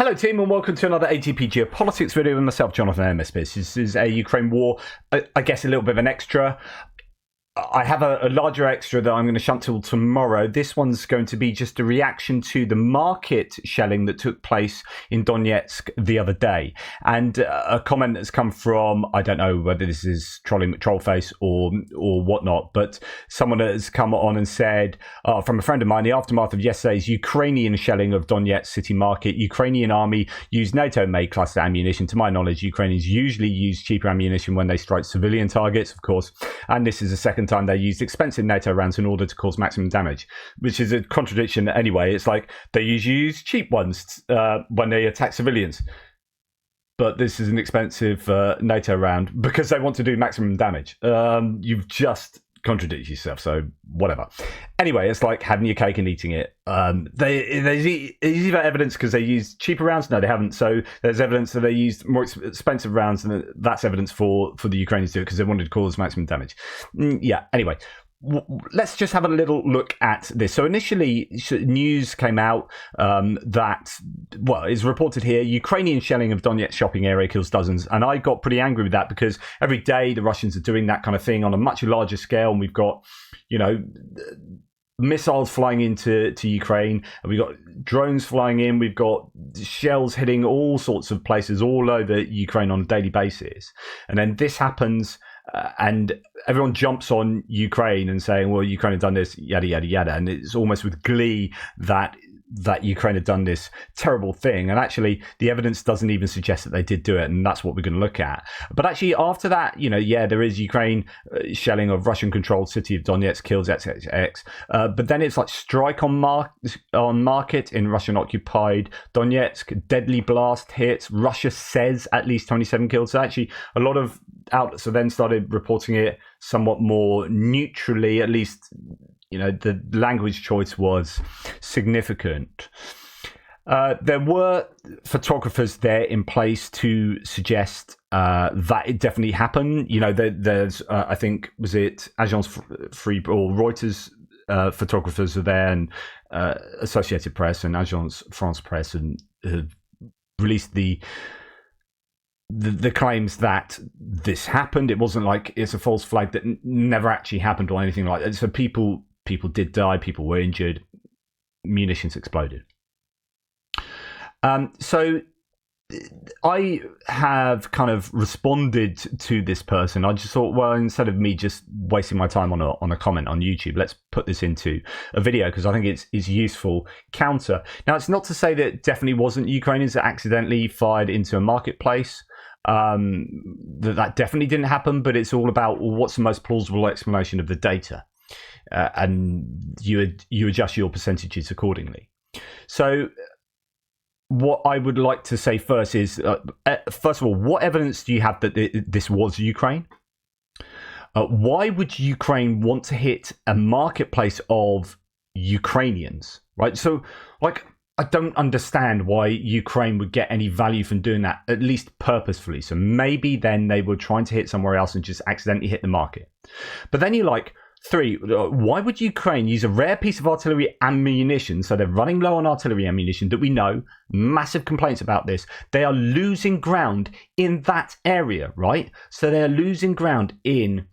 Hello team and welcome to another ATP Geopolitics video with myself, Jonathan MSP. This is a Ukraine war, I guess a little bit of an extra. I have a larger extra that I'm going to shunt till tomorrow. This one's going to be just a reaction to the market shelling that took place in Donetsk the other day. And a comment that's come from, I don't know whether this is trolling Trollface or whatnot, but someone has come on and said, from a friend of mine, the aftermath of yesterday's Ukrainian shelling of Donetsk city market, Ukrainian army used NATO-made cluster ammunition. To my knowledge, Ukrainians usually use cheaper ammunition when they strike civilian targets, of course, and this is the second time they used expensive NATO rounds in order to cause maximum damage, which is a contradiction anyway. It's like they usually use cheap ones when they attack civilians, but this is an expensive NATO round because they want to do maximum damage. You've just contradicted yourself, so whatever. Anyway, it's like having your cake and eating it. There's either evidence because they used cheaper rounds. No, they haven't. So there's evidence that they used more expensive rounds, and that's evidence for the Ukrainians to do it because they wanted to cause maximum damage. Yeah. Anyway, let's just have a little look at this. So initially, news came out that, well, it's reported here, Ukrainian shelling of Donetsk shopping area kills dozens. And I got pretty angry with that because every day the Russians are doing that kind of thing on a much larger scale. And we've got, missiles flying into Ukraine. We've got drones flying in. We've got shells hitting all sorts of places all over Ukraine on a daily basis. And then this happens and everyone jumps on Ukraine and saying, well, Ukraine had done this, yada, yada, yada. And it's almost with glee that Ukraine had done this terrible thing. And actually, the evidence doesn't even suggest that they did do it. And that's what we're going to look at. But actually, after that, there is Ukraine shelling of Russian-controlled city of Donetsk, kills XXX. But then it's like strike on market in Russian-occupied Donetsk, deadly blast hits. Russia says at least 27 killed. So actually, a lot of outlets have then started reporting it somewhat more neutrally, at least. The language choice was significant. There were photographers there in place to suggest that it definitely happened. There's, I think, was it Agence Free or Reuters photographers are there, and Associated Press and Agence France Presse, and have released the claims that this happened. It wasn't like it's a false flag that never actually happened or anything like that. So people did die, people were injured, munitions exploded. So I have kind of responded to this person. I just thought, well, instead of me just wasting my time on a comment on YouTube, let's put this into a video because I think it's useful counter. Now, it's not to say that it definitely wasn't Ukrainians that accidentally fired into a marketplace. That definitely didn't happen, but it's all about what's the most plausible explanation of the data. And you adjust your percentages accordingly. So what I would like to say first is, first of all, what evidence do you have that this was Ukraine? Why would Ukraine want to hit a marketplace of Ukrainians, right? So, I don't understand why Ukraine would get any value from doing that, at least purposefully. So maybe then they were trying to hit somewhere else and just accidentally hit the market. But then you're like, 3, why would Ukraine use a rare piece of artillery ammunition? So they're running low on artillery ammunition that we know, massive complaints about this. They are losing ground in that area, right? So they're losing ground in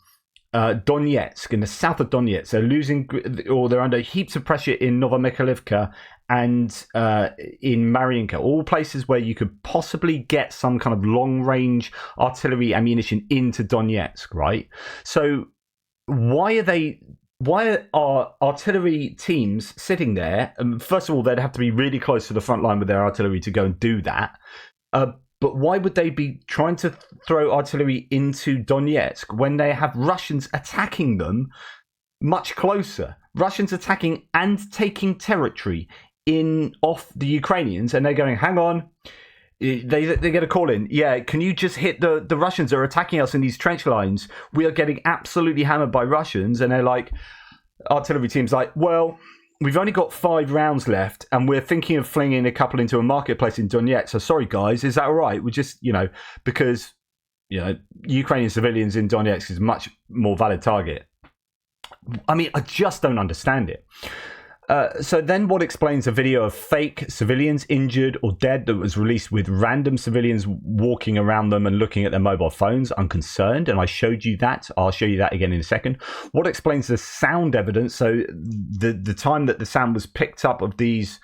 Donetsk, in the south of Donetsk. They're losing, or they're under heaps of pressure in Novomykhailivka and in Mariinka, all places where you could possibly get some kind of long-range artillery ammunition into Donetsk, right? So why are artillery teams sitting there? First of all, they'd have to be really close to the front line with their artillery to go and do that. But why would they be trying to throw artillery into Donetsk when they have Russians attacking them much closer? Russians attacking and taking territory off the Ukrainians, and they're going, hang on. They get a call in. Yeah, can you just hit the Russians that are attacking us in these trench lines? We are getting absolutely hammered by Russians. And they're like, artillery team's like, well, we've only got 5 rounds left and we're thinking of flinging a couple into a marketplace in Donetsk. So sorry, guys, is that all right? We're just, because, Ukrainian civilians in Donetsk is a much more valid target. I mean, I just don't understand it. So then what explains a video of fake civilians injured or dead that was released with random civilians walking around them and looking at their mobile phones unconcerned? And I showed you that. I'll show you that again in a second. What explains the sound evidence? So the time that the sound was picked up of these,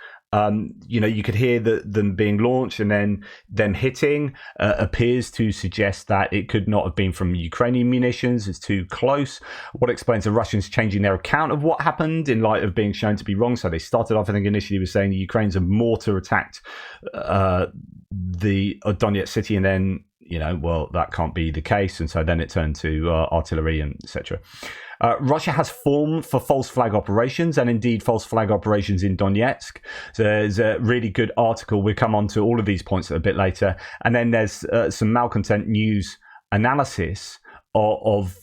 you could hear them being launched and then them hitting appears to suggest that it could not have been from Ukrainian munitions. It's too close. What explains the Russians changing their account of what happened in light of being shown to be wrong? So they started off, I think, initially with saying the Ukrainians have mortar attacked the Donetsk city, and then that can't be the case, and so then it turned to artillery and etc. Russia has formed for false flag operations, and indeed false flag operations in Donetsk. So there's a really good article. We'll come on to all of these points a bit later. And then there's some malcontent news analysis of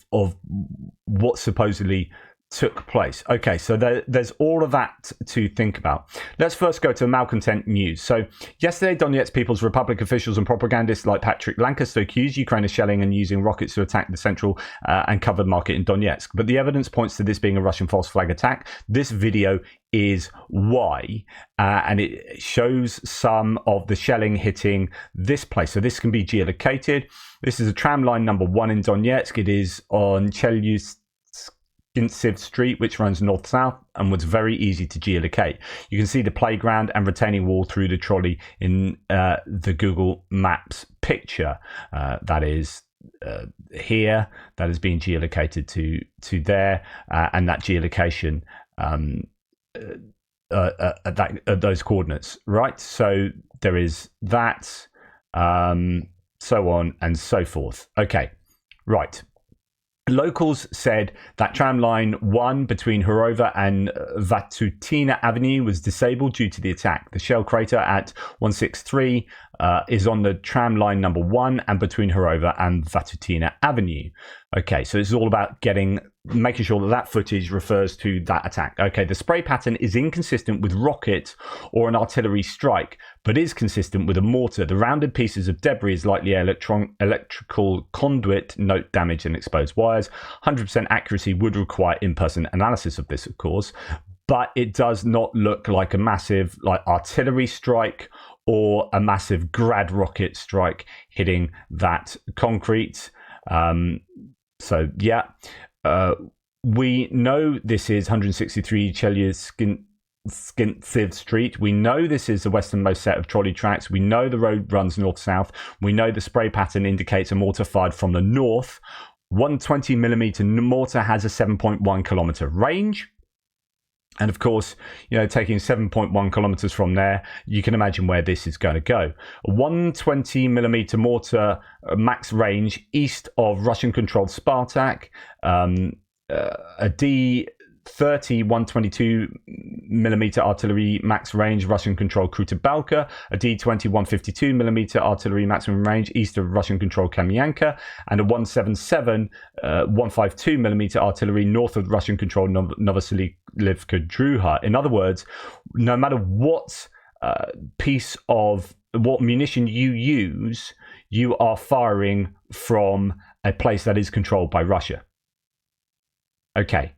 what supposedly took place. Okay, so there's all of that to think about. Let's first go to malcontent news. So yesterday, Donetsk People's Republic officials and propagandists like Patrick Lancaster accused Ukraine of shelling and using rockets to attack the central and covered market in Donetsk. But the evidence points to this being a Russian false flag attack. This video is why, and it shows some of the shelling hitting this place. So this can be geolocated. This is a tram line number 1 in Donetsk. It is on Geolocating Street, which runs north-south and was very easy to geolocate. You can see the playground and retaining wall through the trolley in the Google Maps picture. That is here. That is being geolocated to there, and that geolocation at those coordinates, right? So there is that, so on and so forth. Okay, right. Locals said that tram line 1 between Horova and Vatutina Avenue was disabled due to the attack. The shell crater at 163 is on the tram line number 1 and between Horova and Vatutina Avenue. Okay, so it's all about making sure that footage refers to that attack. Okay, the spray pattern is inconsistent with rocket or an artillery strike, but is consistent with a mortar. The rounded pieces of debris is likely electrical conduit, note damage and exposed wires. 100% accuracy would require in-person analysis of this, of course, but it does not look like a massive artillery strike or a massive grad rocket strike hitting that concrete. So yeah, we know this is 163 Chelyabinsk Street. We know this is the westernmost set of trolley tracks. We know the road runs north-south. We know the spray pattern indicates a mortar fired from the north. 120mm mortar has a 7.1 kilometer range. And of course, taking 7.1 kilometers from there, you can imagine where this is going to go. A 120mm mortar max range east of Russian-controlled Spartak, a D30 122mm artillery max range Russian-controlled Kruta-Balka, a D20 152mm artillery maximum range east of Russian-controlled Kamyanka, and a 177 152mm artillery north of Russian-controlled Novoselivka Druha. In other words, no matter what what munition you use, you are firing from a place that is controlled by Russia. Okay.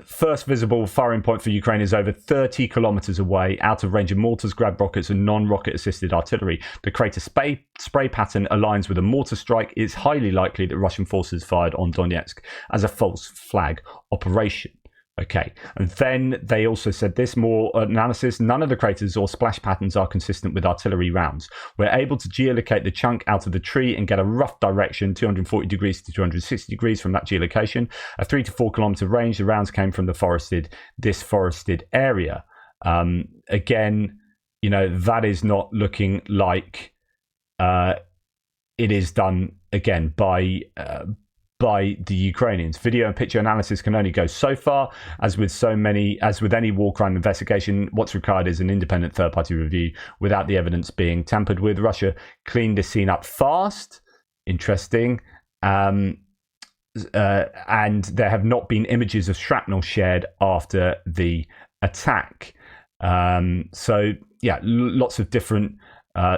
First visible firing point for Ukraine is over 30 kilometers away, out of range of mortars, grab rockets, and non-rocket assisted artillery. The crater spray pattern aligns with a mortar strike. It's highly likely that Russian forces fired on Donetsk as a false flag operation. Okay, and then they also said this, more analysis: none of the craters or splash patterns are consistent with artillery rounds. We're able to geolocate the chunk out of the tree and get a rough direction, 240 degrees to 260 degrees from that geolocation. A 3 to 4 kilometer range. The rounds came from this forested area. Again, that is not looking like it is done again by the Ukrainians. Video and picture analysis can only go so far. As with any war crime investigation, what's required is an independent third-party review without the evidence being tampered with. Russia cleaned the scene up fast. Interesting. And there have not been images of shrapnel shared after the attack. So yeah, lots of different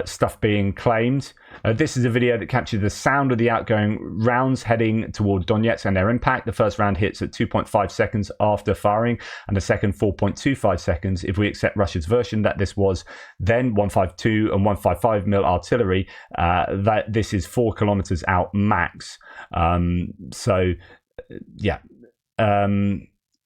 stuff being claimed. This is a video that captured the sound of the outgoing rounds heading toward Donetsk and their impact. The first round hits at 2.5 seconds after firing, and the second 4.25 seconds if we accept Russia's version that this was then 152 and 155 mil artillery. That this is 4 kilometers out max.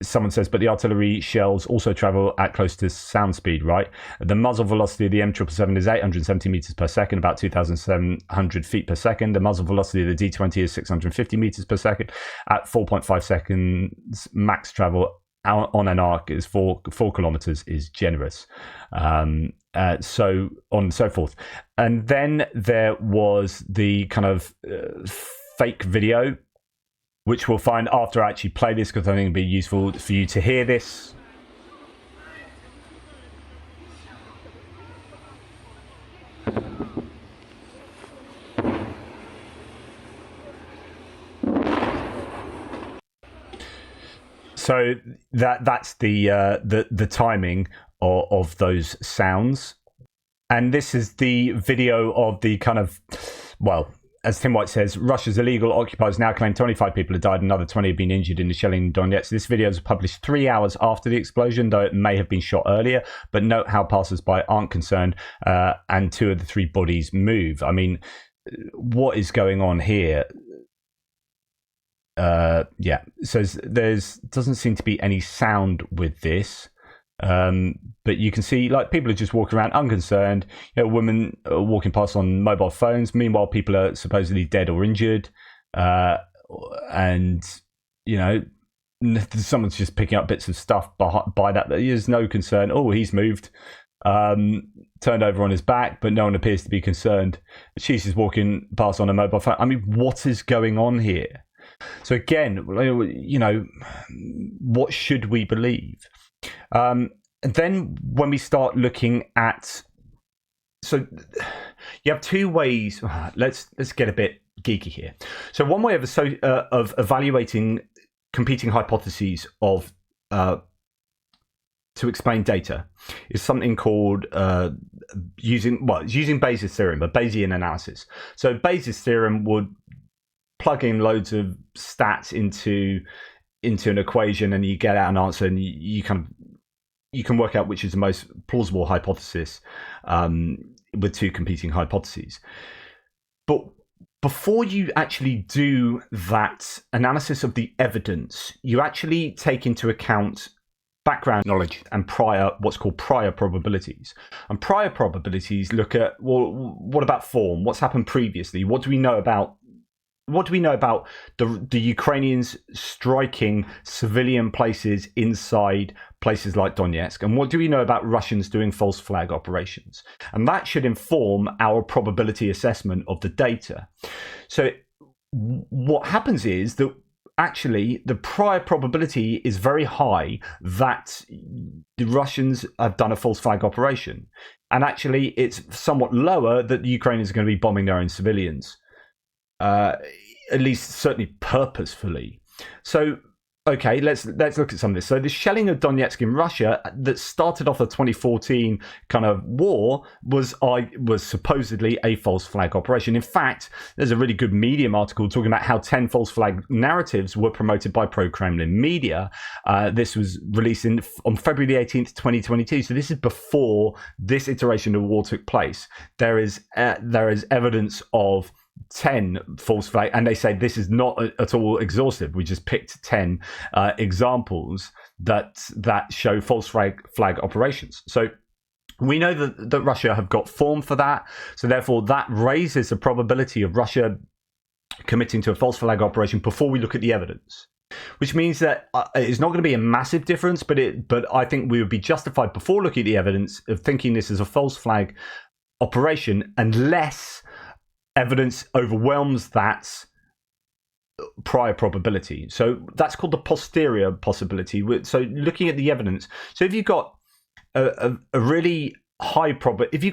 Someone says, but the artillery shells also travel at close to sound speed, right? The muzzle velocity of the M777 is 870 meters per second, about 2,700 feet per second. The muzzle velocity of the D20 is 650 meters per second. At 4.5 seconds max travel on an arc is 4 kilometers is generous. So on and so forth. And then there was the kind of fake video, which we'll find after I actually play this, because I think it'll be useful for you to hear this. So that's the timing of those sounds, and this is the video of the kind of, well, as Tim White says, Russia's illegal occupiers now claim 25 people have died, another 20 have been injured in the shelling in Donetsk. This video was published 3 hours after the explosion, though it may have been shot earlier. But note how passers-by aren't concerned, and 2 of the 3 bodies move. I mean, what is going on here? So there's doesn't seem to be any sound with this. But you can see, like, people are just walking around unconcerned. Women walking past on mobile phones. Meanwhile, people are supposedly dead or injured, and someone's just picking up bits of stuff by that. There's no concern. Oh, he's moved, turned over on his back, but no one appears to be concerned. She's just walking past on a mobile phone. I mean, what is going on here? So again, what should we believe? And then when we start looking at, so you have 2 ways. Let's get a bit geeky here. So one way of evaluating competing hypotheses of to explain data is something called using Bayes' theorem, a Bayesian analysis. So Bayes' theorem would plug in loads of stats into an equation, and you get out an answer, and you can work out which is the most plausible hypothesis with 2 competing hypotheses. But before you actually do that analysis of the evidence, you actually take into account background knowledge and what's called prior probabilities. And prior probabilities look at, well, what about form? What's happened previously? What do we know about the Ukrainians striking civilian places inside places like Donetsk? And what do we know about Russians doing false flag operations? And that should inform our probability assessment of the data. So what happens is that actually the prior probability is very high that the Russians have done a false flag operation. And actually it's somewhat lower that the Ukrainians are going to be bombing their own civilians. At least certainly purposefully. So, okay, let's look at some of this. So the shelling of Donetsk in Russia that started off the 2014 kind of war was supposedly a false flag operation. In fact, there's a really good Medium article talking about how 10 false flag narratives were promoted by pro-Kremlin media. This was released on February the 18th, 2022. So this is before this iteration of the war took place. There is evidence of 10 false flag, and they say this is not at all exhaustive. We just picked 10 examples that show false flag operations. So we know that Russia have got form for that. So therefore that raises the probability of Russia committing to a false flag operation before we look at the evidence, which means that it's not going to be a massive difference, but I think we would be justified before looking at the evidence of thinking this is a false flag operation unless evidence overwhelms that prior probability. So that's called the posterior possibility. So looking at the evidence. So if you've got a really high probability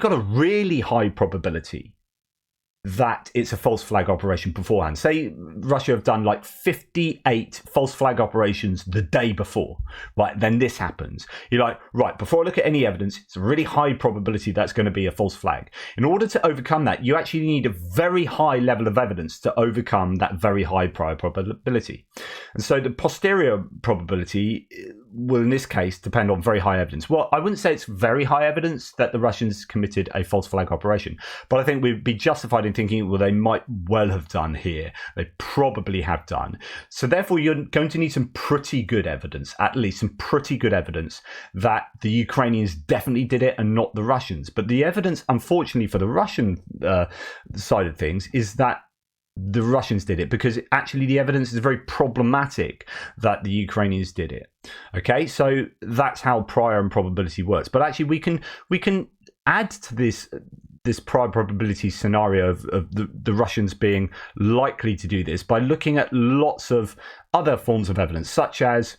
that it's a false flag operation beforehand. Say Russia have done like 58 false flag operations the day before, right? Then this happens. You're like, right, before I look at any evidence, it's a really high probability that's going to be a false flag. In order to overcome that, you actually need a very high level of evidence to overcome that very high prior probability. And so the posterior probability will in this case depend on very high evidence. Well, I wouldn't say it's very high evidence that the Russians committed a false flag operation, but I think we'd be justified in thinking, well, they might well have done here. They probably have done. So therefore, you're going to need some pretty good evidence, at least some pretty good evidence that the Ukrainians definitely did it and not the Russians. But the evidence, unfortunately, for the Russian side of things is that the Russians did it, because actually the evidence is very problematic that the Ukrainians did it. Okay, so that's how prior and probability works. But actually, we can add to this prior probability scenario of the Russians being likely to do this by looking at lots of other forms of evidence, such as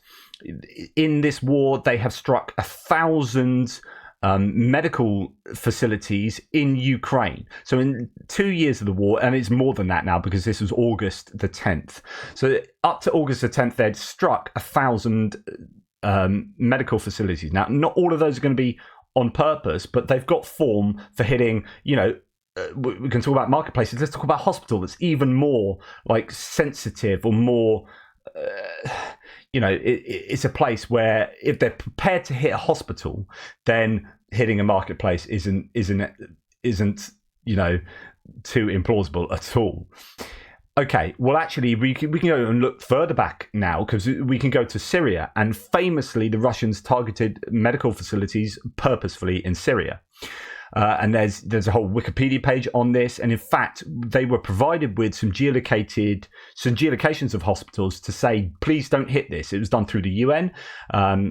in this war they have struck 1,000 medical facilities in Ukraine. So in 2 years of the war, and it's more than that now because this was August the 10th. So up to August the 10th, they'd struck 1,000 medical facilities. Now, not all of those are going to be on purpose, but they've got form for hitting, we can talk about marketplaces. Let's talk about hospital. That's even more like sensitive or more, it's a place where if they're prepared to hit a hospital, then hitting a marketplace isn't too implausible at all. Okay, well, actually, we can go and look further back now, because we can go to Syria, and famously, the Russians targeted medical facilities purposefully in Syria. And there's a whole Wikipedia page on this, and in fact, they were provided with some geolocations of hospitals to say, please don't hit this. It was done through the UN,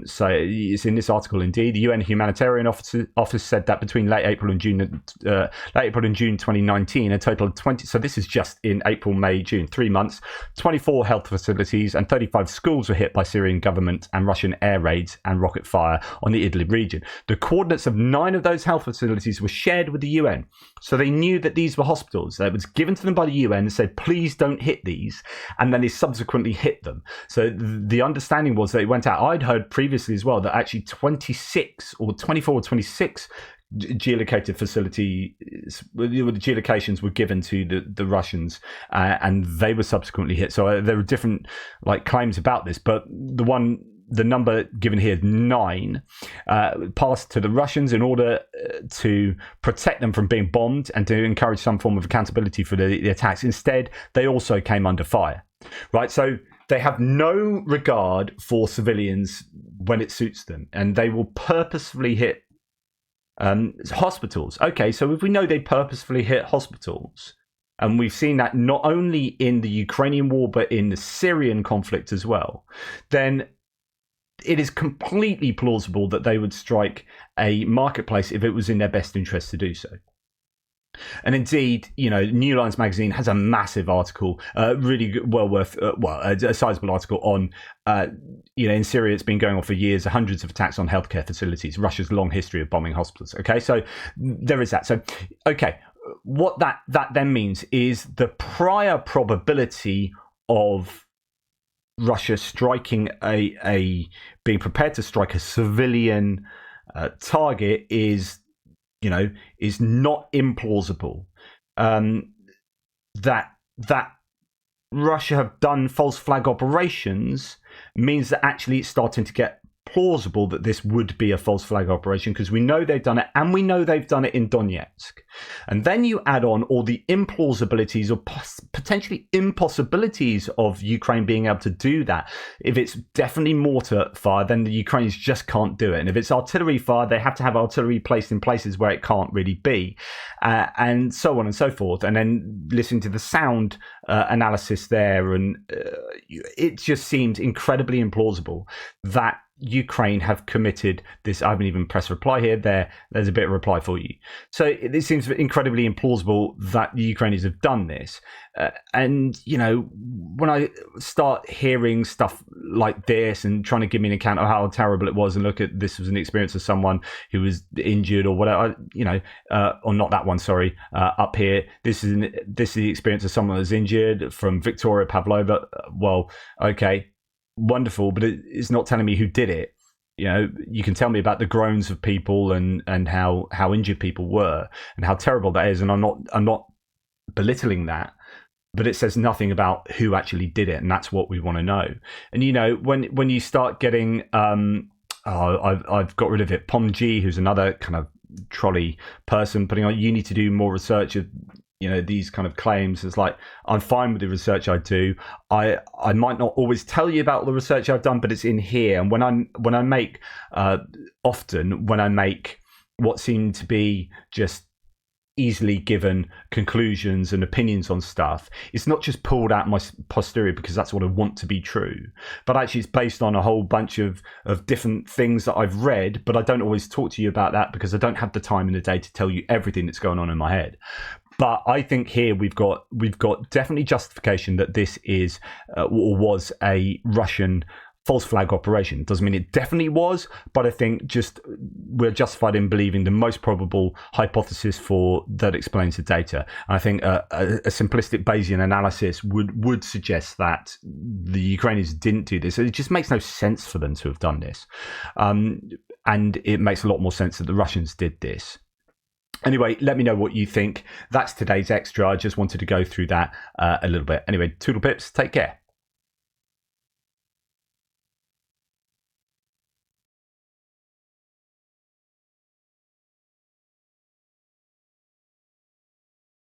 so it's in this article. Indeed, the UN Humanitarian Office said that between late April and June 2019, a total of 20. So this is just in April, May, June, 3 months. 24 health facilities and 35 schools were hit by Syrian government and Russian air raids and rocket fire on the Idlib region. The coordinates of 9 of those health facilities were shared with the UN. So they knew that these were hospitals. That was given to them by the UN and said, please don't hit these. And then they subsequently hit them. So the understanding was that it went out. I'd heard previously as well that actually 26 or 24 or 26 geolocated facilities, the geolocations were given to the Russians, and they were subsequently hit. So there were different claims about this, but the number given here is 9, passed to the Russians in order to protect them from being bombed and to encourage some form of accountability for the attacks. Instead, they also came under fire, right? So they have no regard for civilians when it suits them, and they will purposefully hit hospitals. Okay, so if we know they purposefully hit hospitals, and we've seen that not only in the Ukrainian war, but in the Syrian conflict as well, then it is completely plausible that they would strike a marketplace if it was in their best interest to do so. And indeed, New Lines magazine has a massive article, really well worth, a sizable article on, in Syria, it's been going on for years, hundreds of attacks on healthcare facilities, Russia's long history of bombing hospitals. Okay, so there is that. So, okay, what that then means is the prior probability of Russia striking being prepared to strike a civilian target is not implausible. That Russia have done false flag operations means that actually it's starting to get plausible that this would be a false flag operation, because we know they've done it, and we know they've done it in Donetsk. And then you add on all the implausibilities or potentially impossibilities of Ukraine being able to do that. If it's definitely mortar fire, then the Ukrainians just can't do it. And if it's artillery fire, they have to have artillery placed in places where it can't really be, and so on and so forth. And then listening to the sound analysis there, and it just seems incredibly implausible that Ukraine have committed this. I haven't even pressed reply here. There's a bit of reply for you. So it seems incredibly implausible that the Ukrainians have done this. And, when I start hearing stuff like this and trying to give me an account of how terrible it was, and look at this was an experience of someone who was injured or whatever, or not that one, sorry, up here. This is the experience of someone who's injured from Victoria Pavlova. Well, okay, wonderful, but it's not telling me who did it. You can tell me about the groans of people and how injured people were and how terrible that is, and I'm not belittling that, but it says nothing about who actually did it, and that's what we want to know. And when you start getting I've got rid of it, Pomg, who's another kind of trolley person, putting on, you need to do more research of these kind of claims. It's like, I'm fine with the research I do. I might not always tell you about the research I've done, but it's in here. And when I make what seem to be just easily given conclusions and opinions on stuff, it's not just pulled out my posterior because that's what I want to be true, but actually it's based on a whole bunch of different things that I've read, but I don't always talk to you about that because I don't have the time in the day to tell you everything that's going on in my head. But I think here we've got definitely justification that this is or was a Russian false flag operation. Doesn't mean it definitely was, but I think just we're justified in believing the most probable hypothesis for that explains the data. And I think a simplistic Bayesian analysis would suggest that the Ukrainians didn't do this. It just makes no sense for them to have done this, and it makes a lot more sense that the Russians did this. Anyway, let me know what you think. That's today's extra. I just wanted to go through that a little bit. Anyway, toodle pips, take care.